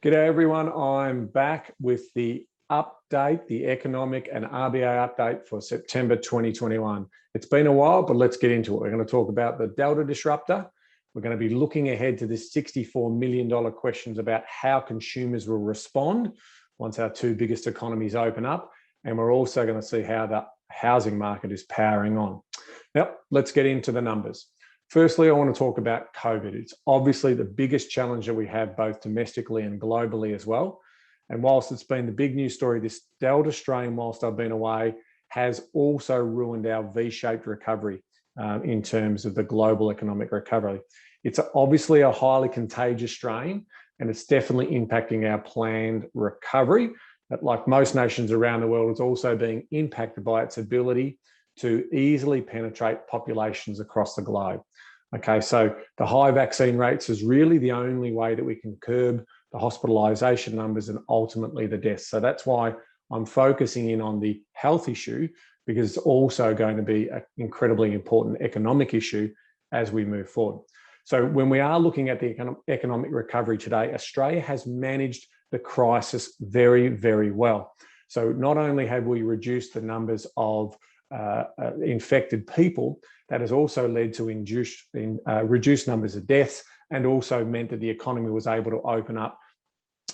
G'day everyone, I'm back with the update, the economic and RBA update for September 2021. It's been a while, but let's get into it. We're going to talk about the Delta disruptor. We're going to be looking ahead to this $64 million questions about how consumers will respond once our two biggest economies open up. And we're also going to see how the housing market is powering on. Now, let's get into the numbers. Firstly, I want to talk about COVID. It's obviously the biggest challenge that we have both domestically and globally as well. And whilst it's been the big news story, this Delta strain, whilst I've been away, has also ruined our V-shaped recovery in terms of the global economic recovery. It's obviously a highly contagious strain, and it's definitely impacting our planned recovery. But like most nations around the world, it's also being impacted by its ability to easily penetrate populations across the globe. Okay, so the high vaccine rates is really the only way that we can curb the hospitalisation numbers and ultimately the deaths. So that's why I'm focusing in on the health issue, because it's also going to be an incredibly important economic issue as we move forward. So when we are looking at the economic recovery today, Australia has managed the crisis very, very well. So not only have we reduced the numbers of infected people, that has also led to reduced numbers of deaths, and also meant that the economy was able to open up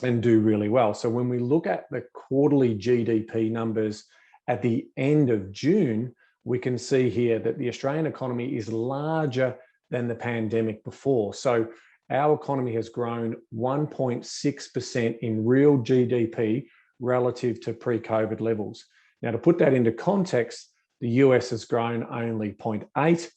and do really well. So when we look at the quarterly GDP numbers at the end of June, we can see here that the Australian economy is larger than the pandemic before. So our economy has grown 1.6% in real GDP relative to pre-COVID levels. Now, to put that into context, the US has grown only 0.8,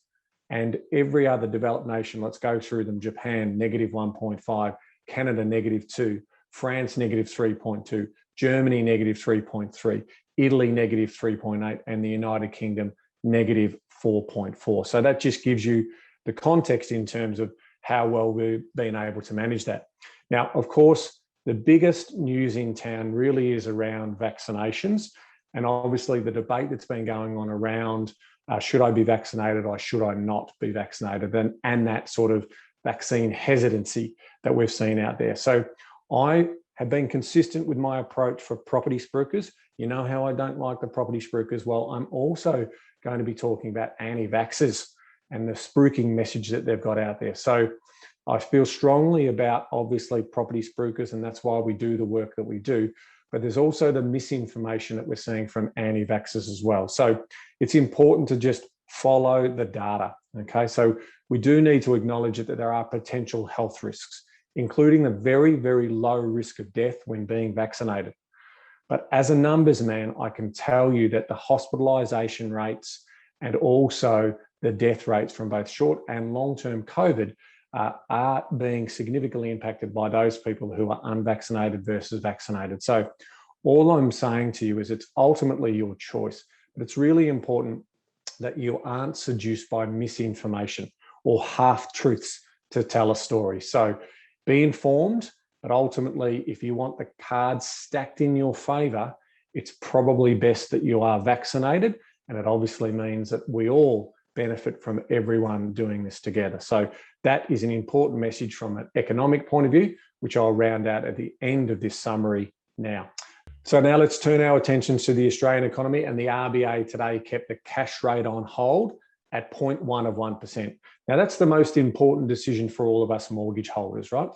and every other developed nation, let's go through them: Japan, negative 1.5, Canada, negative 2, France, negative 3.2, Germany, negative 3.3, Italy, negative 3.8, and the United Kingdom, negative 4.4. So that just gives you the context in terms of how well we've been able to manage that. Now, of course, the biggest news in town really is around vaccinations. And obviously the debate that's been going on around should I be vaccinated or should I not be vaccinated, and that sort of vaccine hesitancy that we've seen out there. So I have been consistent with my approach for property spruikers. You know how I don't like the property spruikers. Well, I'm also going to be talking about anti-vaxxers and the spruiking message that they've got out there. So I feel strongly about obviously property spruikers, and that's why we do the work that we do. But there's also the misinformation that we're seeing from anti-vaxxers as well. So it's important to just follow the data, okay? So we do need to acknowledge that there are potential health risks, including the very, very low risk of death when being vaccinated. But as a numbers man, I can tell you that the hospitalisation rates and also the death rates from both short and long-term COVID are being significantly impacted by those people who are unvaccinated versus vaccinated. So all I'm saying to you is it's ultimately your choice, but it's really important that you aren't seduced by misinformation or half-truths to tell a story. So be informed, but ultimately, if you want the cards stacked in your favor, it's probably best that you are vaccinated, and it obviously means that we all benefit from everyone doing this together. So that is an important message from an economic point of view, which I'll round out at the end of this summary now. So now let's turn our attentions to the Australian economy, and the RBA today kept the cash rate on hold at 0.1%. Now that's the most important decision for all of us mortgage holders, right?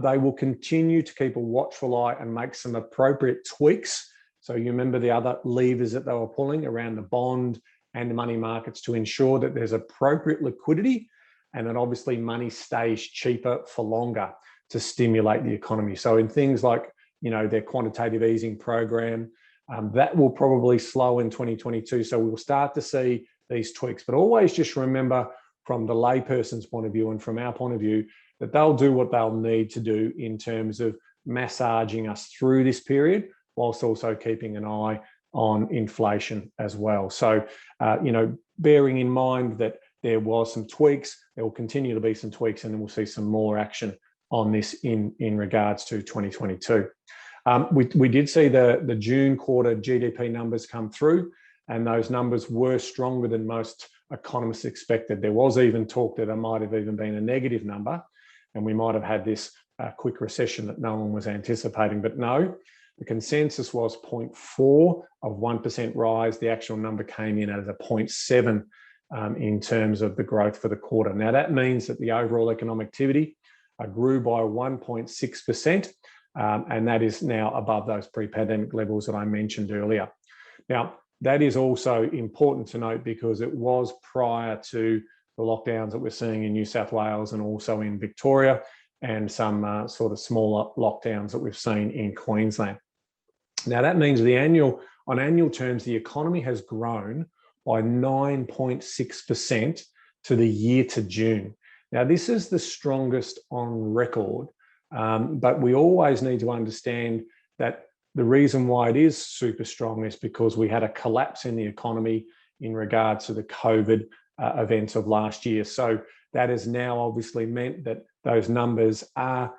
They will continue to keep a watchful eye and make some appropriate tweaks. So you remember the other levers that they were pulling around the bond and the money markets to ensure that there's appropriate liquidity, and that obviously money stays cheaper for longer to stimulate the economy. So in things like, you know, their quantitative easing program, that will probably slow in 2022. So we'll start to see these tweaks, but always just remember from the layperson's point of view and from our point of view that they'll do what they'll need to do in terms of massaging us through this period, whilst also keeping an eye on inflation as well. So, you know, bearing in mind that there was some tweaks, there will continue to be some tweaks, and then we'll see some more action on this in regards to 2022. We did see the June quarter GDP numbers come through, and those numbers were stronger than most economists expected. There was even talk that it might have even been a negative number, and we might have had this quick recession that no one was anticipating. But no, the consensus was 0.4 of 1% rise. The actual number came in as a 0.7 in terms of the growth for the quarter. Now, that means that the overall economic activity grew by 1.6%, and that is now above those pre-pandemic levels that I mentioned earlier. Now, that is also important to note because it was prior to the lockdowns that we're seeing in New South Wales and also in Victoria, and some sort of smaller lockdowns that we've seen in Queensland. Now, that means on annual terms, the economy has grown by 9.6% to the year to June. Now, this is the strongest on record, but we always need to understand that the reason why it is super strong is because we had a collapse in the economy in regards to the COVID events of last year. So that has now obviously meant that those numbers are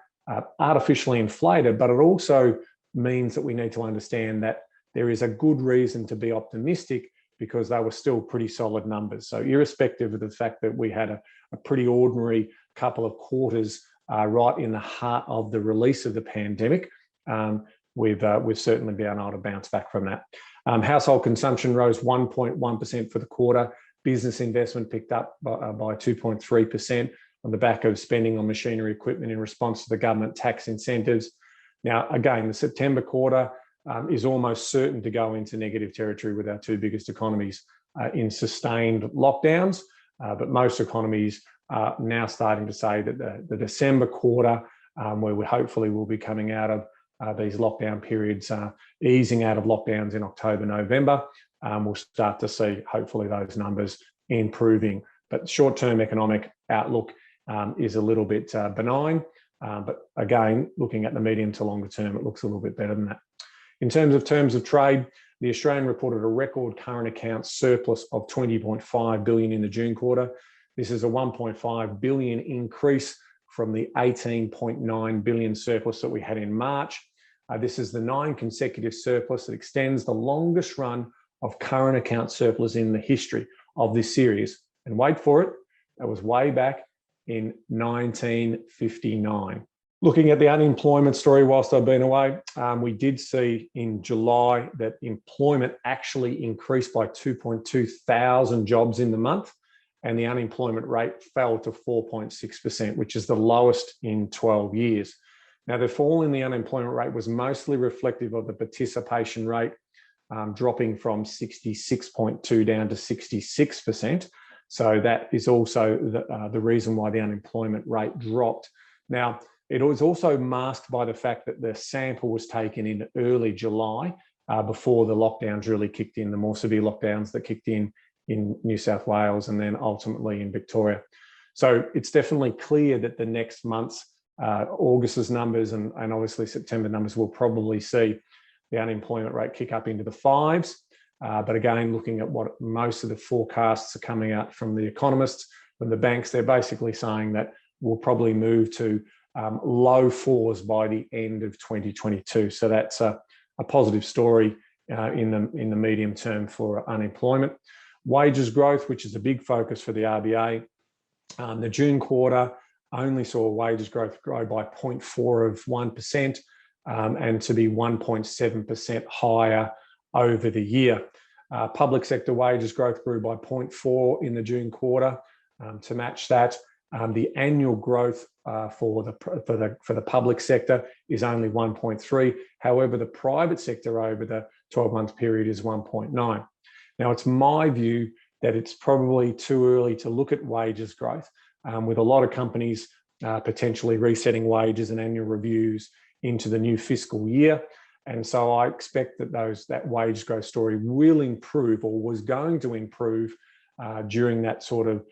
artificially inflated, but it also means that we need to understand that there is a good reason to be optimistic because they were still pretty solid numbers. So irrespective of the fact that we had a pretty ordinary couple of quarters right in the heart of the release of the pandemic, we've certainly been able to bounce back from that. Household consumption rose 1.1% for the quarter. Business investment picked up by 2.3% on the back of spending on machinery equipment in response to the government tax incentives. Now, again, the September quarter is almost certain to go into negative territory with our two biggest economies in sustained lockdowns, but most economies are now starting to say that the December quarter, where we hopefully will be coming out of these lockdown periods, easing out of lockdowns in October, November, we'll start to see hopefully those numbers improving. But short-term economic outlook is a little bit benign, but again, looking at the medium to longer term, it looks a little bit better than that. In terms of trade, the Australian reported a record current account surplus of 20.5 billion in the June quarter. This is a 1.5 billion increase from the 18.9 billion surplus that we had in March. This is the 9 consecutive surplus that extends the longest run of current account surplus in the history of this series. And wait for it, that was way back in 1959. Looking at the unemployment story whilst I've been away, we did see in July that employment actually increased by 2.2 thousand jobs in the month, and the unemployment rate fell to 4.6%, which is the lowest in 12 years. Now, the fall in the unemployment rate was mostly reflective of the participation rate dropping from 66.2 down to 66%. So that is also the reason why the unemployment rate dropped. Now, it was also masked by the fact that the sample was taken in early July before the lockdowns really kicked in, the more severe lockdowns that kicked in New South Wales and then ultimately in Victoria. So it's definitely clear that the next month's August's numbers and obviously September numbers will probably see the unemployment rate kick up into the 5s. But again, looking at what most of the forecasts are coming out from the economists, from the banks, they're basically saying that we'll probably move to low 4s by the end of 2022. So that's a positive story in the medium term for unemployment. Wages growth, which is a big focus for the RBA. The June quarter only saw wages growth grow by 0.4 of 1% and to be 1.7% higher over the year. Public sector wages growth grew by 0.4 in the June quarter. To match that, the annual growth for the public sector is only 1.3. However, the private sector over the 12-month period is 1.9. Now, it's my view that it's probably too early to look at wages growth, with a lot of companies potentially resetting wages and annual reviews into the new fiscal year. And so I expect that that wage growth story will improve, or was going to improve during that sort of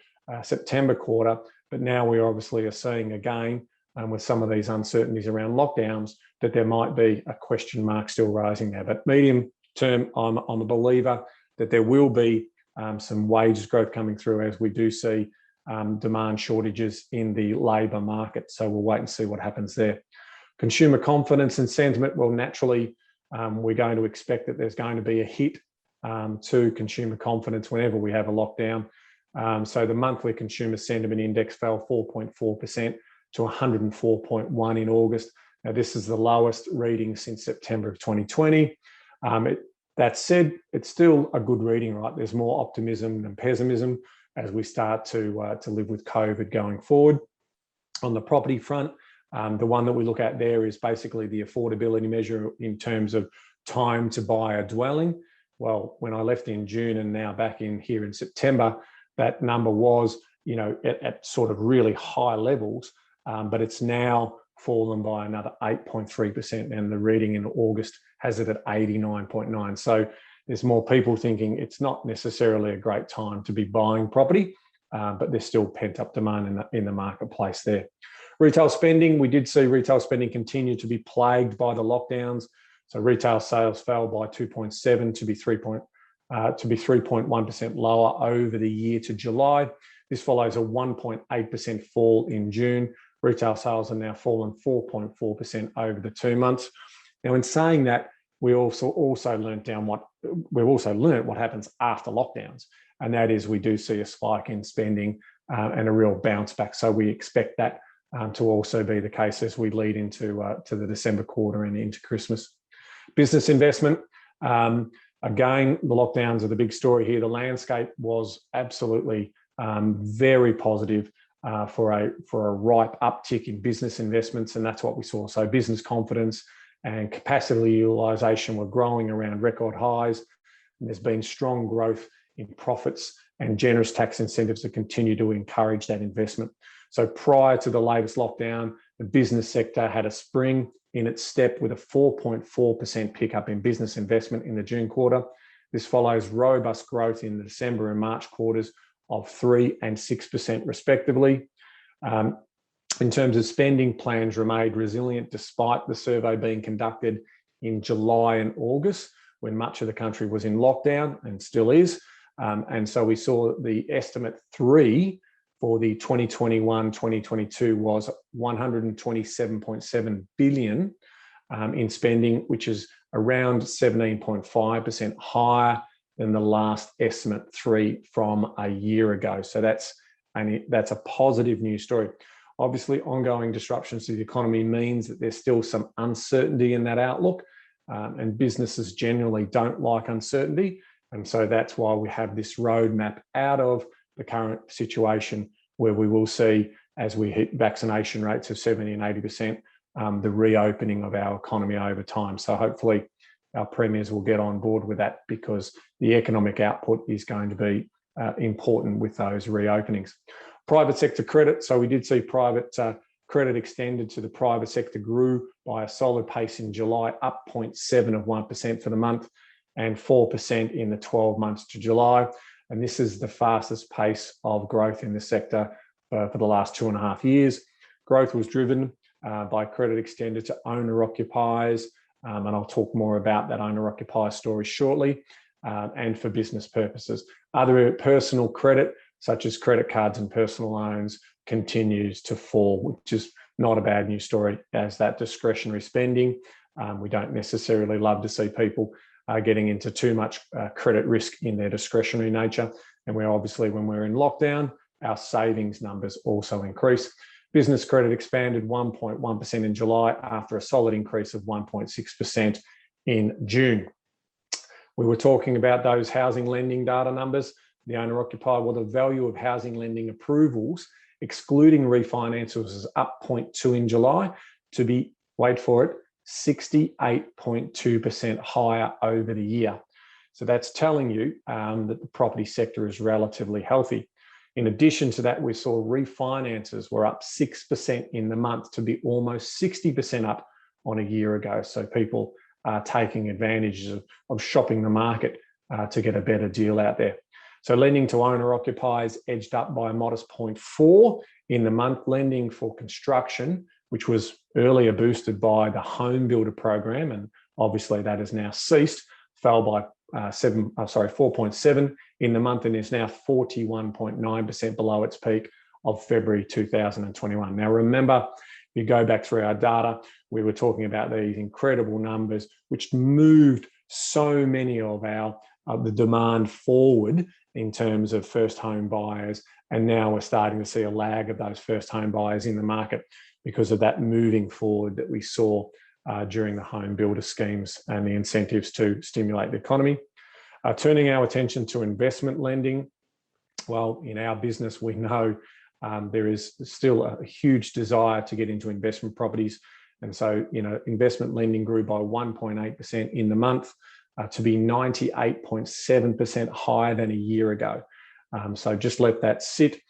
September quarter. But now we obviously are seeing again, with some of these uncertainties around lockdowns, that there might be a question mark still rising there. But medium term, I'm a believer that there will be some wages growth coming through as we do see demand shortages in the labour market. So we'll wait and see what happens there. Consumer confidence and sentiment, well, naturally, we're going to expect that there's going to be a hit to consumer confidence whenever we have a lockdown. So the monthly consumer sentiment index fell 4.4%. to 104.1 in August. Now, this is the lowest reading since September of 2020. That said, it's still a good reading, right? There's more optimism than pessimism as we start to live with COVID going forward. On the property front, the one that we look at there is basically the affordability measure in terms of time to buy a dwelling. Well, when I left in June and now back in here in September, that number was, at sort of really high levels, but it's now fallen by another 8.3%, and the reading in August has it at 89.9. So there's more people thinking it's not necessarily a great time to be buying property, but there's still pent-up demand in the marketplace there. Retail spending, we did see retail spending continue to be plagued by the lockdowns. So retail sales fell by 2.7 to be 3.1% lower over the year to July. This follows a 1.8% fall in June. Retail sales are now fallen 4.4% over the 2 months. Now, in saying that, we also learned what happens after lockdowns, and that is we do see a spike in spending and a real bounce back. So we expect that to also be the case as we lead into to the December quarter and into Christmas. Business investment. Again, the lockdowns are the big story here. The landscape was absolutely very positive for a ripe uptick in business investments, and that's what we saw. So business confidence and capacity utilisation were growing around record highs. And there's been strong growth in profits and generous tax incentives that continue to encourage that investment. So prior to the latest lockdown, the business sector had a spring in its step with a 4.4% pickup in business investment in the June quarter. This follows robust growth in the December and March quarters of 3% and 6% respectively. In terms of spending, plans remained resilient despite the survey being conducted in July and August when much of the country was in lockdown and still is. And so we saw the estimate 3 for the 2021-2022 was 127.7 billion in spending, which is around 17.5% higher than the last estimate 3 from a year ago. So that's a positive news story. Obviously, ongoing disruptions to the economy means that there's still some uncertainty in that outlook, and businesses generally don't like uncertainty. And so that's why we have this roadmap out of the current situation where we will see, as we hit vaccination rates of 70 and 80%, the reopening of our economy over time. So hopefully our premiers will get on board with that, because the economic output is going to be important with those reopenings. Private sector credit. So we did see private credit extended to the private sector grew by a solid pace in July, up 0.7% for the month and 4% in the 12 months to July. And this is the fastest pace of growth in the sector for the last 2.5 years. Growth was driven by credit extended to owner-occupiers, and I'll talk more about that owner-occupier story shortly, and for business purposes. Other personal credit, such as credit cards and personal loans, continues to fall, which is not a bad news story, as that discretionary spending, we don't necessarily love to see people getting into too much credit risk in their discretionary nature. And we're obviously, when we're in lockdown, our savings numbers also increase. Business credit expanded 1.1% in July after a solid increase of 1.6% in June. We were talking about those housing lending data numbers. The owner-occupier, well, the value of housing lending approvals, excluding refinances, was up 0.2 in July to be, wait for it, 68.2% higher over the year. So that's telling you that the property sector is relatively healthy. In addition to that, we saw refinances were up 6% in the month to be almost 60% up on a year ago. So people are taking advantage of shopping the market to get a better deal out there. So lending to owner-occupiers edged up by a modest 0.4 in the month. Lending for construction, which was earlier boosted by the home builder program, and obviously that has now ceased, fell by 4.7 in the month and is now 41.9% below its peak of February 2021. Now, remember, if you go back through our data, we were talking about these incredible numbers, which moved so many of the demand forward in terms of first home buyers And now we're starting to see a lag of those first home buyers in the market because of that moving forward that we saw during the home builder schemes and the incentives to stimulate the economy. Turning our attention to investment lending. Well, in our business, we know there is still a huge desire to get into investment properties. And so, investment lending grew by 1.8% in the month to be 98.7% higher than a year ago. So just let that sit.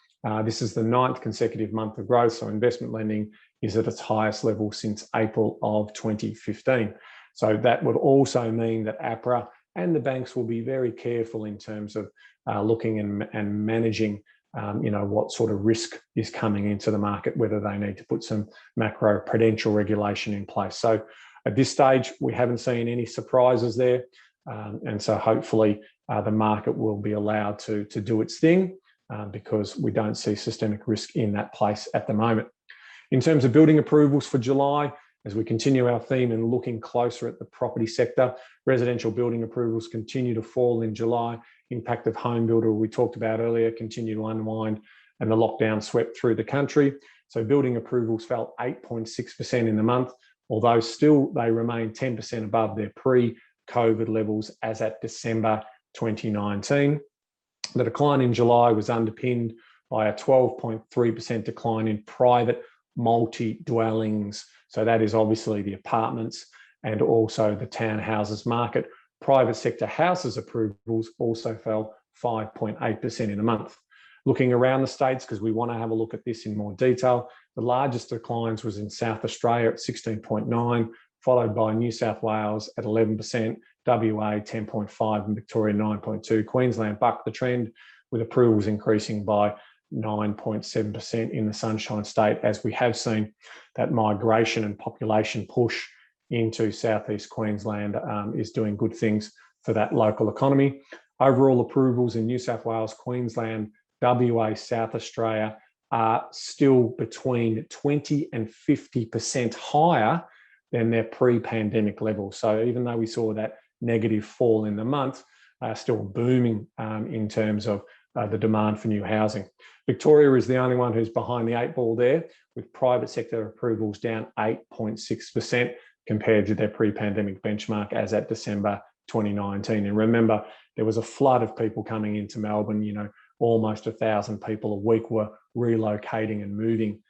This is the 9th consecutive month of growth. So investment lending is at its highest level since April of 2015. So that would also mean that APRA and the banks will be very careful in terms of looking and managing what sort of risk is coming into the market, whether they need to put some macro prudential regulation in place. So at this stage, we haven't seen any surprises there. And so hopefully the market will be allowed to do its thing because we don't see systemic risk in that place at the moment. In terms of building approvals for July, as we continue our theme and looking closer at the property sector, residential building approvals continue to fall in July. Impact of home builder we talked about earlier continue to unwind, and the lockdown swept through the country. So building approvals fell 8.6% in the month, although still they remain 10% above their pre-COVID levels as at December 2019. The decline in July was underpinned by a 12.3% decline in private multi-dwellings. So that is obviously the apartments and also the townhouses market. Private sector houses approvals also fell 5.8% in a month. Looking around the states, because we want to have a look at this in more detail, the largest declines was in South Australia at 16.9%, followed by New South Wales at 11%, WA 10.5%, and Victoria 9.2%. Queensland bucked the trend with approvals increasing by 9.7% in the Sunshine State, as we have seen that migration and population push into southeast Queensland is doing good things for that local economy. Overall approvals in New South Wales, Queensland, WA, South Australia are still between 20 and 50% higher than their pre-pandemic levels. So even though we saw that negative fall in the month, still booming in terms of the demand for new housing. Victoria is the only one who's behind the 8 ball there, with private sector approvals down 8.6% compared to their pre-pandemic benchmark as at December 2019. And remember, there was a flood of people coming into Melbourne. Almost 1,000 people a week were relocating and moving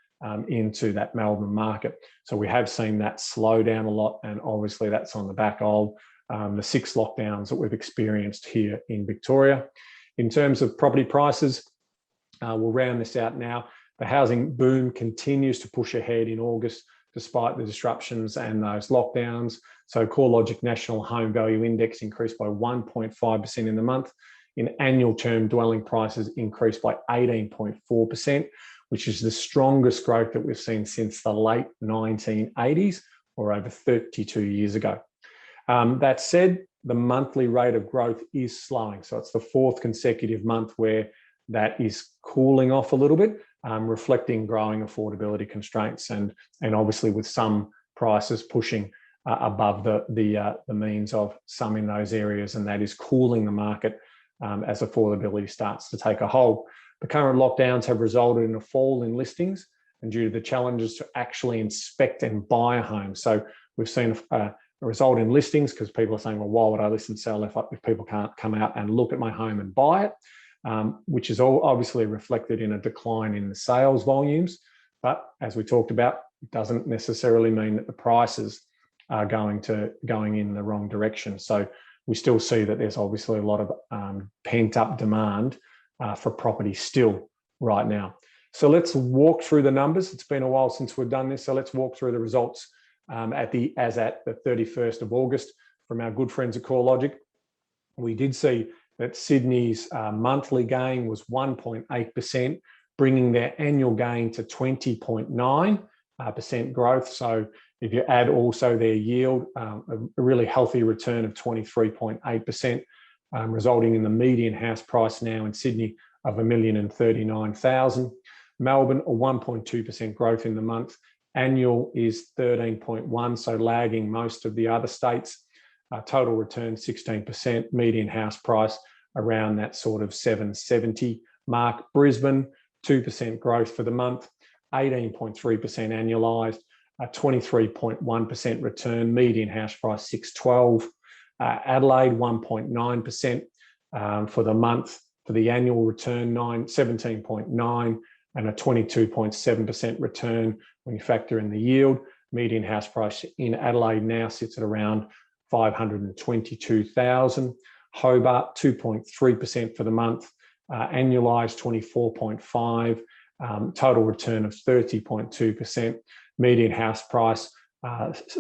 into that Melbourne market. So we have seen that slow down a lot, and obviously that's on the back of the 6 lockdowns that we've experienced here in Victoria. In terms of property prices, we'll round this out now. The housing boom continues to push ahead in August despite the disruptions and those lockdowns. So CoreLogic National Home Value Index increased by 1.5% in the month. In annual term, dwelling prices increased by 18.4%, which is the strongest growth that we've seen since the late 1980s, or over 32 years ago. That said, the monthly rate of growth is slowing. So it's the 4th consecutive month where that is cooling off a little bit, reflecting growing affordability constraints and obviously with some prices pushing above the means of some in those areas, and that is cooling the market as affordability starts to take a hold. The current lockdowns have resulted in a fall in listings and due to the challenges to actually inspect and buy a home. So we've seen a result in listings because people are saying, well, why would I list and sell if people can't come out and look at my home and buy it? Which is all obviously reflected in a decline in the sales volumes. But as we talked about, it doesn't necessarily mean that the prices are going in the wrong direction. So we still see that there's obviously a lot of pent-up demand for property still right now. So let's walk through the numbers. It's been a while since we've done this, so let's walk through the results as at the 31st of August from our good friends at CoreLogic. We did see that Sydney's monthly gain was 1.8%, bringing their annual gain to 20.9% growth. So if you add also their yield, a really healthy return of 23.8%, resulting in the median house price now in Sydney of $1,039,000. Melbourne, a 1.2% growth in the month. Annual is 13.1%, so lagging most of the other states. Total return 16%, median house price around that sort of 770 mark. Brisbane, 2% growth for the month, 18.3% annualized, a 23.1% return, median house price 612. Adelaide 1.9% for the month, for the annual return 17.9, and a 22.7% return when you factor in the yield. Median house price in Adelaide now sits at around 522,000. Hobart 2.3% for the month, annualized 24.5, total return of 30.2%. Median house price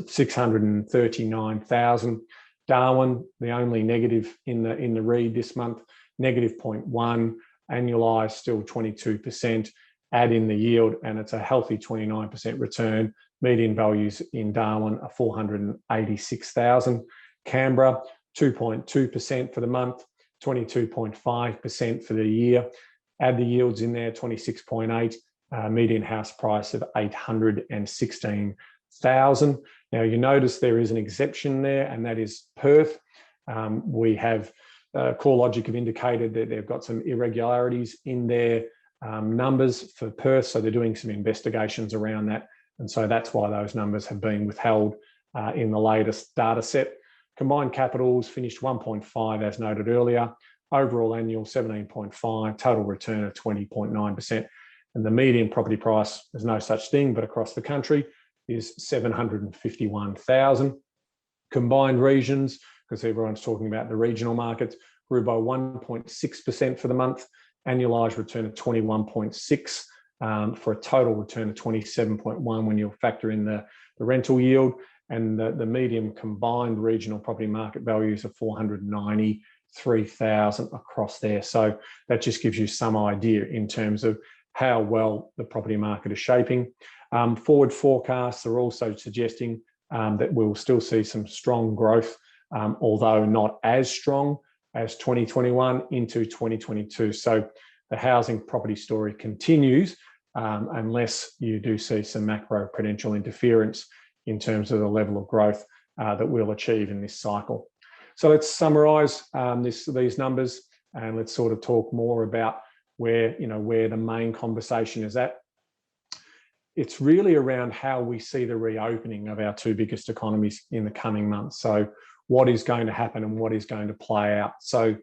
639,000. Darwin, the only negative in the read this month, negative 0.1, annualized still 22%. Add in the yield and it's a healthy 29% return. Median values in Darwin are 486,000. Canberra 2.2% for the month, 22.5% for the year. Add the yields in there, 26.8, median house price of 816,000. Now you notice there is an exception there, and that is Perth. We have CoreLogic have indicated that they've got some irregularities in their numbers for Perth, so they're doing some investigations around that, and so that's why those numbers have been withheld in the latest data set. Combined capitals finished 1.5 as noted earlier. Overall annual 17.5, total return of 20.9%. And the median property price, there's no such thing, but across the country is 751,000. Combined regions, because everyone's talking about the regional markets, grew by 1.6% for the month. Annualized return of 21.6 for a total return of 27.1 when you factor in the rental yield. And the median combined regional property market values of 493,000 across there. So that just gives you some idea in terms of how well the property market is shaping. Forward forecasts are also suggesting that we'll still see some strong growth, although not as strong as 2021 into 2022. So the housing property story continues unless you do see some macro-prudential interference in terms of the level of growth that we'll achieve in this cycle. So let's summarise these numbers, and let's sort of talk more about where the main conversation is at. It's really around how we see the reopening of our two biggest economies in the coming months. So what is going to happen and what is going to play out. So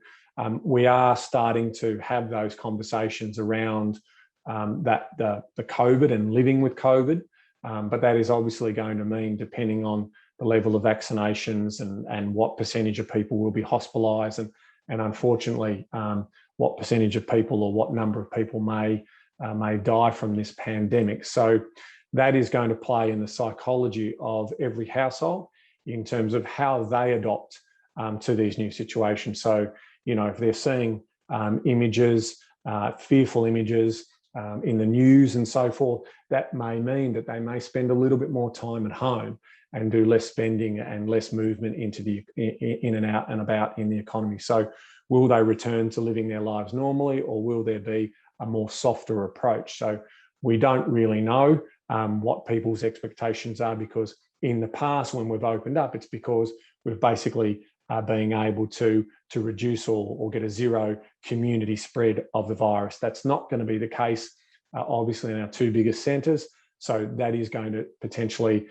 we are starting to have those conversations around the COVID and living with COVID. But that is obviously going to mean, depending on the level of vaccinations and what percentage of people will be hospitalised, and unfortunately, what percentage of people or what number of people may die from this pandemic. So that is going to play in the psychology of every household in terms of how they adopt to these new situations. So, if they're seeing images, fearful images, in the news and so forth, that may mean that they may spend a little bit more time at home and do less spending and less movement into the in and out and about in the economy. So will they return to living their lives normally, or will there be a more softer approach? So we don't really know what people's expectations are, because in the past when we've opened up, it's because we've basically being able to reduce or get a zero community spread of the virus. That's not going to be the case, obviously, in our two biggest centres. So that is going to potentially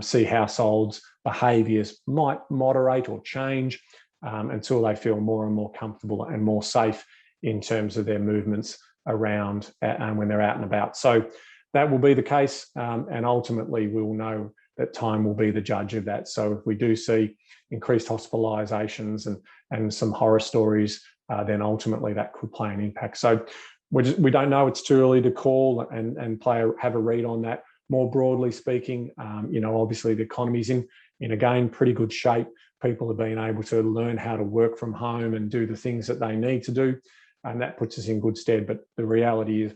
see households' behaviours might moderate or change until they feel more and more comfortable and more safe in terms of their movements around and when they're out and about. So that will be the case, and ultimately we will know that time will be the judge of that. So if we do see increased hospitalisations and some horror stories, then ultimately that could play an impact. So we don't know. It's too early to call and have a read on that. More broadly speaking, obviously the economy's in again pretty good shape. People have been able to learn how to work from home and do the things that they need to do, and that puts us in good stead. But the reality is,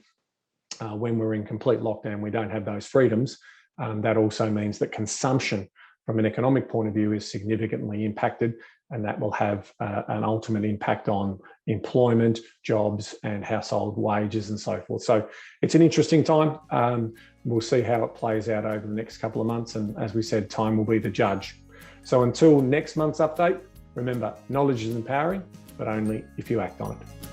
when we're in complete lockdown, we don't have those freedoms. That also means that consumption from an economic point of view is significantly impacted, and that will have an ultimate impact on employment, jobs, and household wages and so forth. So it's an interesting time. We'll see how it plays out over the next couple of months, and as we said, time will be the judge. So until next month's update, remember, knowledge is empowering, but only if you act on it.